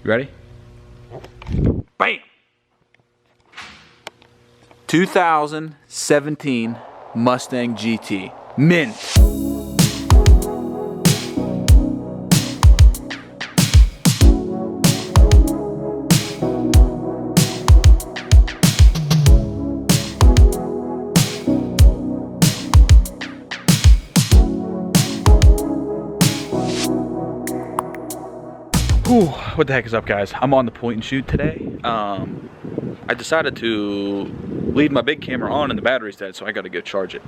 You ready? Bam! 2017 Mustang GT. Mint. Whew, what the heck is up, guys? I'm on the point and shoot today. I decided to leave my big camera on and the battery's dead, so I gotta go charge it.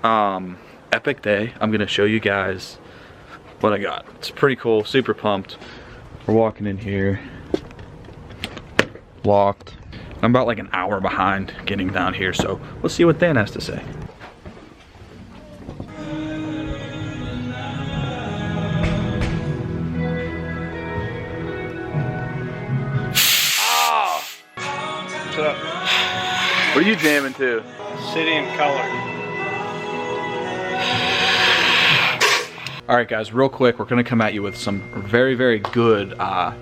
Epic day. I'm gonna show you guys what I got. It's pretty cool, super pumped. We're walking in here. Locked. I'm about like an hour behind getting down here, so let's see what Dan has to say. What's up? What are you jamming to? City and Color. Alright guys, real quick, we're going to come at you with some very, very good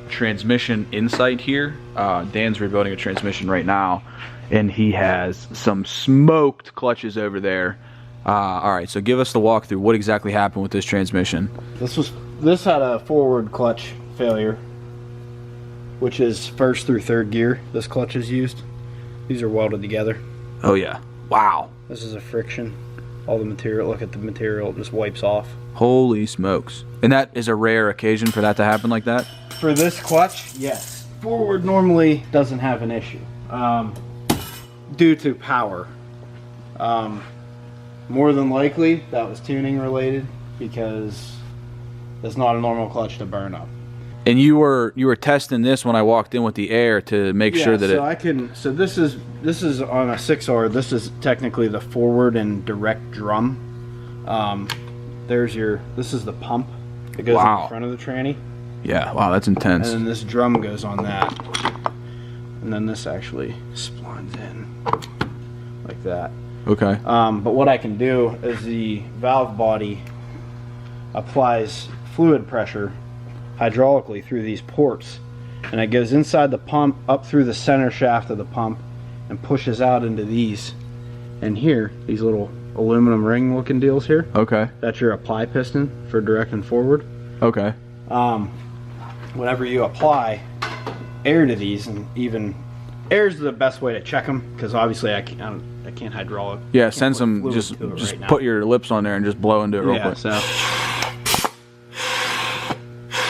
transmission insight here. Dan's rebuilding a transmission right now, and he has some smoked clutches over there. Alright, so give us the walkthrough. What exactly happened with this transmission? This had a forward clutch failure, which is first through third gear. This clutch is used. These are welded together. Oh yeah. Wow. This is a friction. All the material, look at the material, it just wipes off. Holy smokes. And that is a rare occasion for that to happen like that? For this clutch, yes. Forward normally doesn't have an issue. Due to power. More than likely, that was tuning related, because it's not a normal clutch to burn up. And you were testing this when I walked in with the air to make sure that so this is on a 6R. This is technically the forward and direct drum. This is the pump that goes in the front of the tranny. Yeah, wow, that's intense. And then this drum goes on that. And then this actually splines in like that. Okay. But what I can do is the valve body applies fluid pressure hydraulically through these ports, and it goes inside the pump up through the center shaft of the pump and pushes out into these, and here, these little aluminum ring looking deals here. Okay. That's your apply piston for direct and forward. Okay. Whenever you apply air to these, and even air is the best way to check them, because obviously I can't hydraulic. Yeah, send some, just put your lips on there and just blow into it real quick. So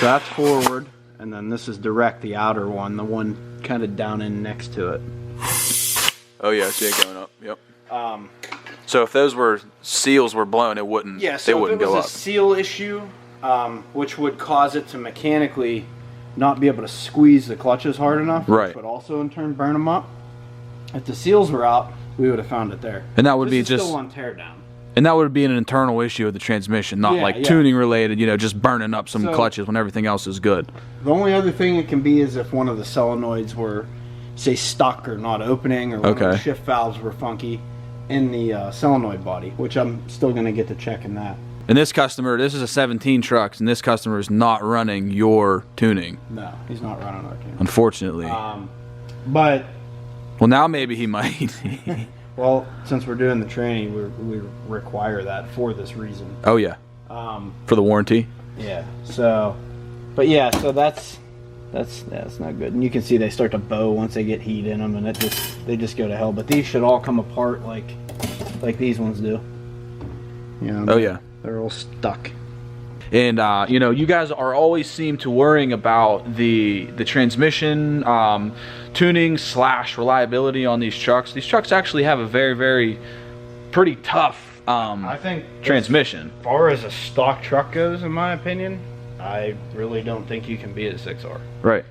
that's forward, and then this is direct, the outer one, the one kind of down in next to it. Oh yeah, I see it going up. Yep. So if those seals were blown, it wouldn't. Yeah, so they wouldn't go up. If it was a seal issue, which would cause it to mechanically not be able to squeeze the clutches hard enough, right, which would also in turn burn them up. If the seals were out, we would have found it there. And that would be just still on teardown. And that would be an internal issue of the transmission, not tuning related, you know, just burning up some clutches when everything else is good. The only other thing it can be is if one of the solenoids were, say, stuck or not opening, or one of the shift valves were funky in the solenoid body, which I'm still going to get to checking that. And this customer, this is a 17 truck, and this customer is not running your tuning. No, he's not running our tuning. Unfortunately. But... Well, now maybe he might. Well, since we're doing the training, we require that for this reason. Oh yeah. For the warranty. Yeah. So, but yeah, so that's not good. And you can see they start to bow once they get heat in them, and they just go to hell. But these should all come apart like these ones do. You know, oh yeah. They're all stuck. And you know, you guys are always seem to worrying about the transmission tuning / reliability on these trucks. These trucks actually have a very, very pretty tough I think transmission. As far as a stock truck goes, in my opinion, I really don't think you can beat a 6R. Right.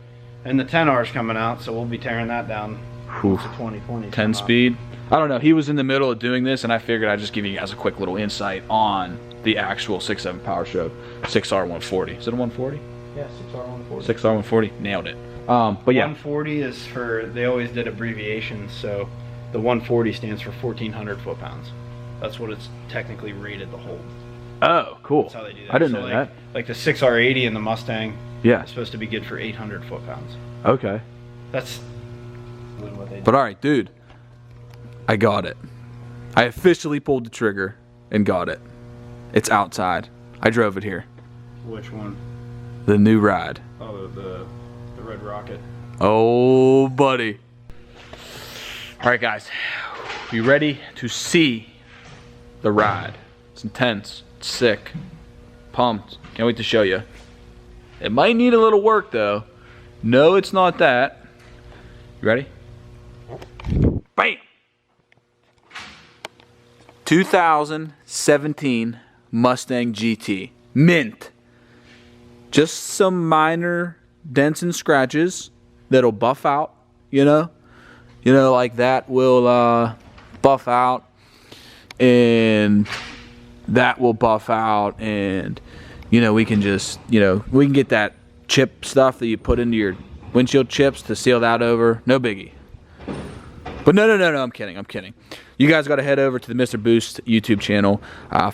And the 10R is coming out, so we'll be tearing that down. Oof. To 2020. 10 speed. I don't know. He was in the middle of doing this, and I figured I'd just give you guys a quick little insight on the actual 6.7 Powerstroke 6R140. Is it a 140? Yeah, 6R140. 6R140. Nailed it. But yeah. 140 is for, they always did abbreviations, so the 140 stands for 1,400 foot-pounds. That's what it's technically rated to hold. Oh, cool. That's how they do that. I didn't know that. Like the 6R80 in the Mustang Yeah. It's supposed to be good for 800 foot-pounds. Okay. That's what they do. But all right, dude, I got it. I officially pulled the trigger and got it. It's outside. I drove it here. Which one? The new ride. Oh, the Red Rocket. Oh, buddy. All right, guys. You ready to see the ride? It's intense. It's sick. Pumped. Can't wait to show you. It might need a little work, though. No, it's not that. You ready? Bam! 2017 Mustang GT. Mint. Just some minor dents and scratches that'll buff out, you know? Like that will buff out, and that will buff out, and we can just, we can get that chip stuff that you put into your windshield chips to seal that over. No biggie. But no, I'm kidding. You guys got to head over to the Mr. Boost YouTube channel.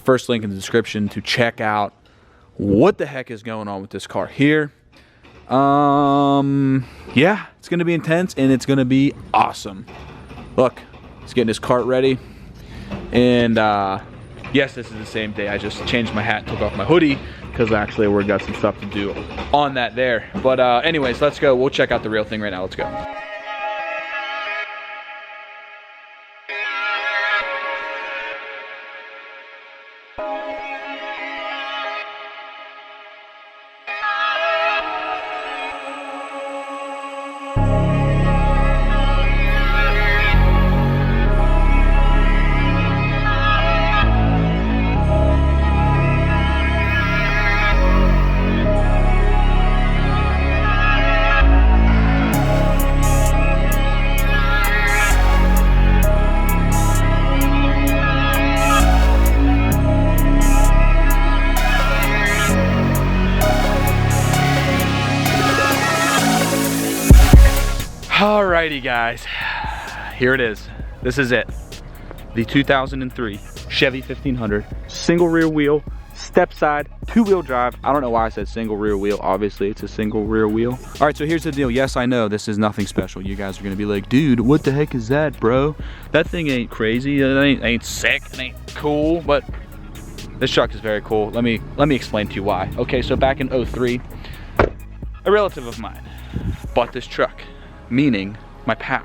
First link in the description to check out what the heck is going on with this car here. Yeah, it's going to be intense, and it's going to be awesome. Look, he's getting his cart ready. And, yes, this is the same day. I just changed my hat, took off my hoodie, because actually we've got some stuff to do on that there. But anyways, let's go. We'll check out the real thing right now. Let's go. Alrighty, guys, here it is. This is it. The 2003 Chevy 1500, single rear wheel, step side, 2-wheel drive. I don't know why I said single rear wheel. Obviously, it's a single rear wheel. All right, so here's the deal. Yes, I know this is nothing special. You guys are gonna be like, dude, what the heck is that, bro? That thing ain't crazy. It ain't sick. It ain't cool. But this truck is very cool. Let me explain to you why. Okay, so back in 03, a relative of mine bought this truck. Meaning my pap.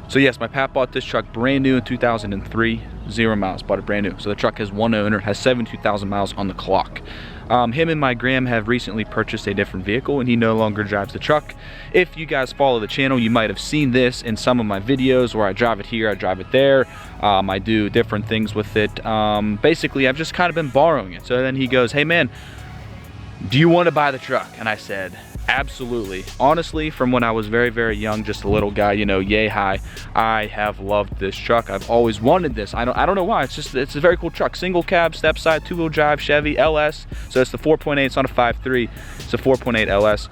So yes, my pap bought this truck brand new in 2003, 0 miles, bought it brand new. So the truck has one owner, has 72,000 miles on the clock. Him and my gram have recently purchased a different vehicle, and he no longer drives the truck. If you guys follow the channel, you might have seen this in some of my videos where I drive it here, I drive it there. I do different things with it. Basically, I've just kind of been borrowing it. So then he goes, hey man, do you want to buy the truck? And I said, absolutely. Honestly, from when I was very, very young, just a little guy, yay high, I have loved this truck. I've always wanted this. I don't know why. It's a very cool truck. Single cab, step side, 2-wheel drive, Chevy LS. So it's the 4.8. It's not a 5.3. It's a 4.8 LS.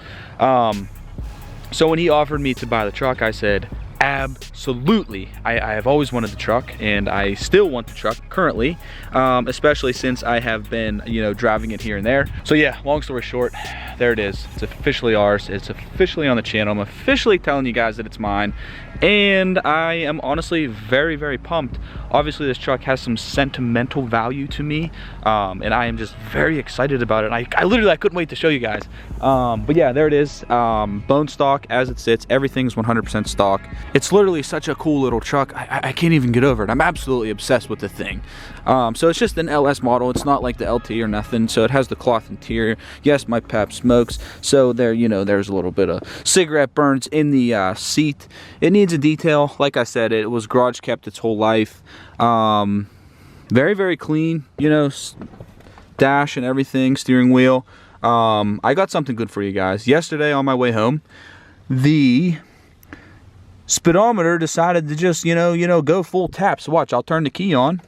So when he offered me to buy the truck, I said, absolutely. I have always wanted the truck, and I still want the truck currently, especially since I have been, driving it here and there. So yeah, long story short, there it is. It's officially ours. It's officially on the channel. I'm officially telling you guys that it's mine, and I am honestly very, very pumped. Obviously, this truck has some sentimental value to me, and I am just very excited about it. I literally couldn't wait to show you guys. But yeah, there it is. Bone stock as it sits. Everything's 100% stock. It's literally such a cool little truck. I can't even get over it. I'm absolutely obsessed with the thing. So it's just an LS model. It's not like the LT or nothing. So it has the cloth interior. Yes, my pap smokes. So there, there's a little bit of cigarette burns in the seat. It needs a detail. Like I said, it was garage kept its whole life. Very, very clean, dash and everything, steering wheel. I got something good for you guys. Yesterday on my way home, the speedometer decided to just, go full tap. So watch, I'll turn the key on.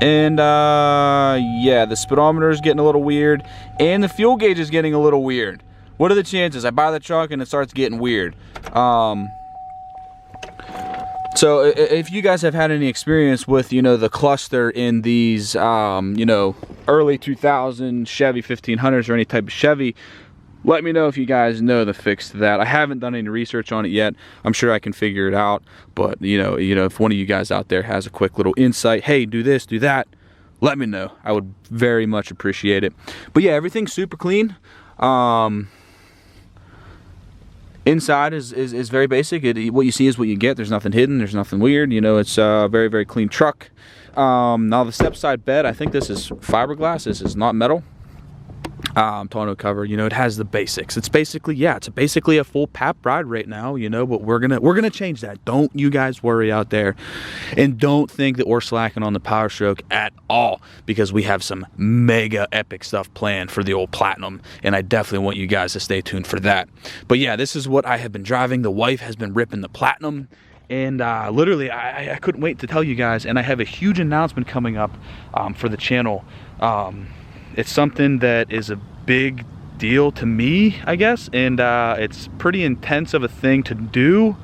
And yeah, the speedometer is getting a little weird, and the fuel gauge is getting a little weird. What are the chances I buy the truck and it starts getting weird? So if you guys have had any experience with, you know, the cluster in these, you know, early 2000 Chevy 1500s or any type of Chevy, let me know if you guys know the fix to that. I haven't done any research on it yet. I'm sure I can figure it out. But, you know, if one of you guys out there has a quick little insight, hey, do this, do that, let me know. I would very much appreciate it. But yeah, everything's super clean. Inside is very basic. What you see is what you get. There's nothing hidden. There's nothing weird. You know, it's a very, very clean truck. Now the step side bed, I think this is fiberglass. This is not metal. Tonneau cover, you know, it has the basics. It's basically, yeah, it's basically a full pap ride right now, you know, but we're gonna change that. Don't you guys worry out there, and don't think that we're slacking on the Powerstroke at all, because we have some mega epic stuff planned for the old Platinum, and I definitely want you guys to stay tuned for that. But yeah, this is what I have been driving. The wife has been ripping the Platinum, and literally I couldn't wait to tell you guys, and I have a huge announcement coming up for the channel. It's something that is a big deal to me, I guess, and it's pretty intense of a thing to do.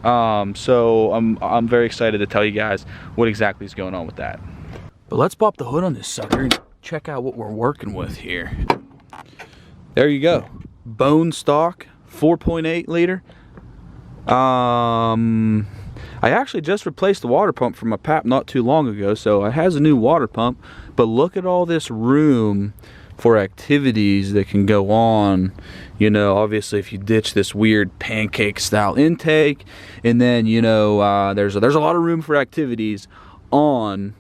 So I'm very excited to tell you guys what exactly is going on with that. But let's pop the hood on this sucker and check out what we're working with here. There you go, bone stock, 4.8 liter. I actually just replaced the water pump from my pap not too long ago, so it has a new water pump. But look at all this room for activities that can go on. You know, obviously if you ditch this weird pancake style intake, and then, you know, there's a lot of room for activities on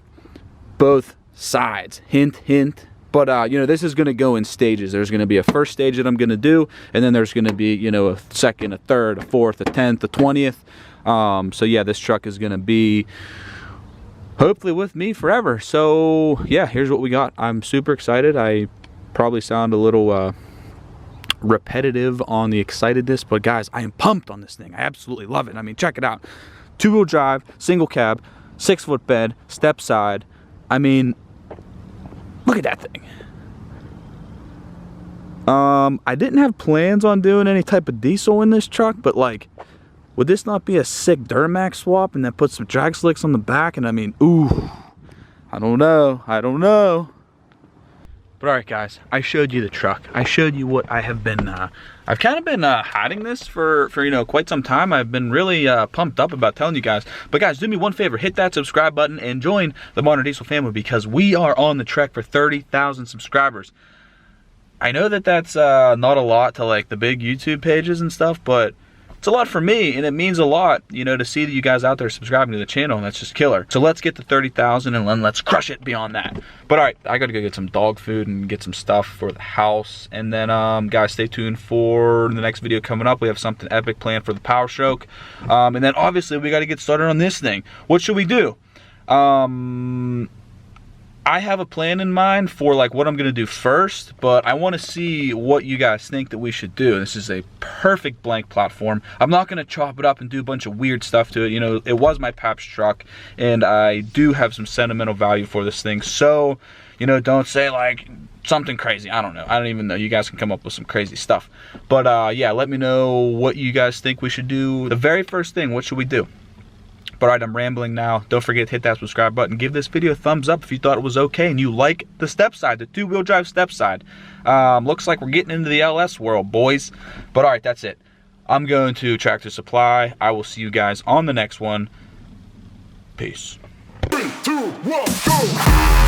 both sides. Hint, hint. But, you know, this is going to go in stages. There's going to be a first stage that I'm going to do, and then there's going to be, you know, a second, a third, a fourth, a 10th, a 20th. So yeah, this truck is going to be hopefully with me forever. So yeah, here's what we got. I'm super excited. I probably sound a little repetitive on the excitedness, but guys, I am pumped on this thing. I absolutely love it. I mean, check it out. 2-wheel drive, single cab, 6-foot bed, step side. I mean, look at that thing. I didn't have plans on doing any type of diesel in this truck, but like, would this not be a sick duramax swap and then put some drag slicks on the back? And I mean, ooh, I don't know. But all right, guys, I showed you the truck. I showed you what I have been, I've kind of been hiding this for, you know, quite some time. I've been really pumped up about telling you guys. But guys, do me one favor, hit that subscribe button and join the Modern Diesel family, because we are on the trek for 30,000 subscribers. I know that that's not a lot to like the big YouTube pages and stuff, but it's a lot for me, and it means a lot, you know, to see that you guys out there subscribing to the channel, and that's just killer. So let's get to 30,000 and then let's crush it beyond that. But all right, I gotta go get some dog food and get some stuff for the house, and then guys, stay tuned for the next video coming up. We have something epic planned for the Powerstroke, and then obviously we got to get started on this thing. What should we do? I have a plan in mind for like what I'm gonna do first, but I want to see what you guys think that we should do. This is a perfect blank platform. I'm not gonna chop it up and do a bunch of weird stuff to it. You know, it was my pap's truck, and I do have some sentimental value for this thing. So, you know, don't say like something crazy. I don't know. I don't even know. You guys can come up with some crazy stuff. But yeah, let me know what you guys think we should do. The very first thing, what should we do? But all right, I'm rambling now. Don't forget to hit that subscribe button. Give this video a thumbs up if you thought it was okay and you like the step side, the 2-wheel drive step side. Looks like we're getting into the LS world, boys. But all right, that's it. I'm going to Tractor Supply. I will see you guys on the next one. Peace. 3, 2, 1, go!